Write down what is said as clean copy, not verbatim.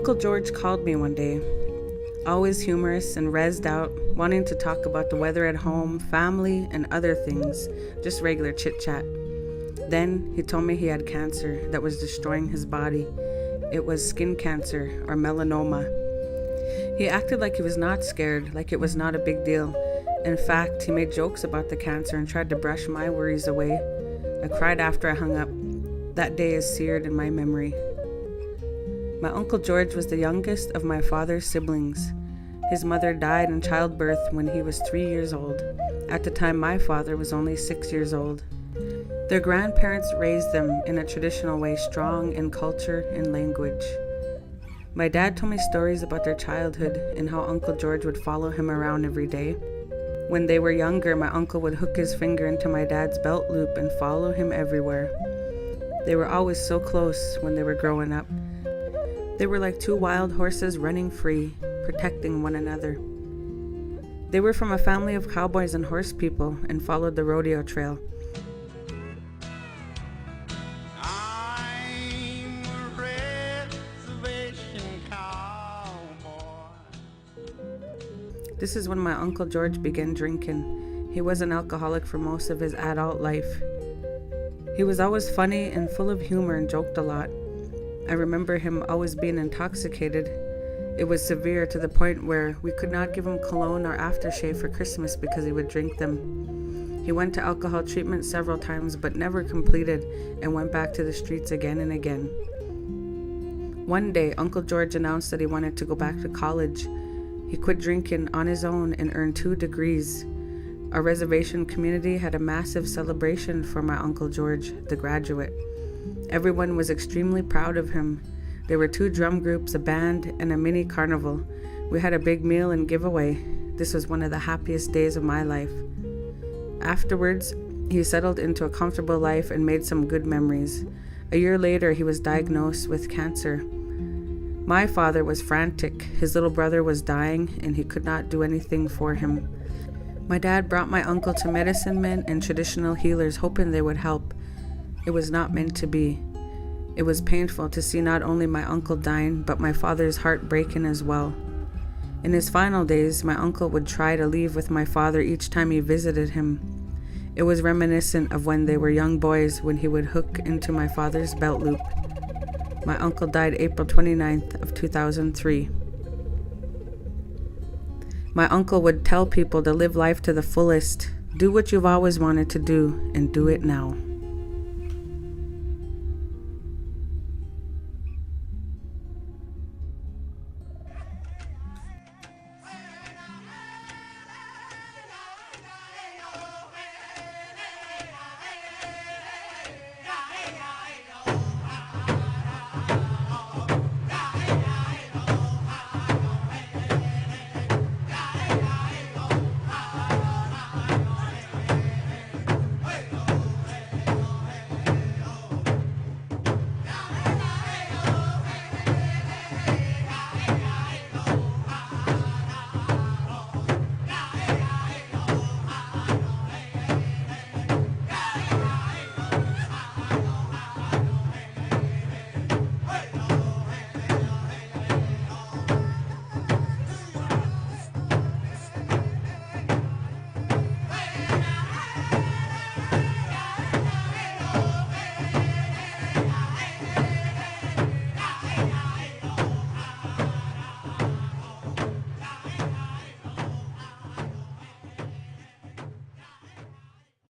Uncle George called me one day, always humorous and rezzed out, wanting to talk about the weather at home, family, and other things, just regular chit-chat. Then he told me he had cancer that was destroying his body. It was skin cancer or melanoma. He acted like he was not scared, like it was not a big deal. In fact, he made jokes about the cancer and tried to brush my worries away. I cried after I hung up. That day is seared in my memory. My Uncle George was the youngest of my father's siblings. His mother died in childbirth when he was 3 years old. At the time, my father was only 6 years old. Their grandparents raised them in a traditional way, strong in culture and language. My dad told me stories about their childhood and how Uncle George would follow him around every day. When they were younger, my uncle would hook his finger into my dad's belt loop and follow him everywhere. They were always so close when they were growing up. They were like two wild horses running free, protecting one another. They were from a family of cowboys and horse people and followed the rodeo trail. This is when my Uncle George began drinking. He was an alcoholic for most of his adult life. He was always funny and full of humor and joked a lot. I remember him always being intoxicated. It was severe to the point where we could not give him cologne or aftershave for Christmas because he would drink them. He went to alcohol treatment several times but never completed and went back to the streets again and again. One day, Uncle George announced that he wanted to go back to college. He quit drinking on his own and earned 2 degrees. Our reservation community had a massive celebration for my Uncle George, the graduate. Everyone was extremely proud of him. There were 2 drum groups, a band, and a mini carnival. We had a big meal and giveaway. This was one of the happiest days of my life. Afterwards, he settled into a comfortable life and made some good memories. A year later, he was diagnosed with cancer. My father was frantic. His little brother was dying, and he could not do anything for him. My dad brought my uncle to medicine men and traditional healers, hoping they would help. It was not meant to be. It was painful to see not only my uncle dying, but my father's heart breaking as well. In his final days, my uncle would try to leave with my father each time he visited him. It was reminiscent of when they were young boys when he would hook into my father's belt loop. My uncle died April 29th of 2003. My uncle would tell people to live life to the fullest. Do what you've always wanted to do and do it now.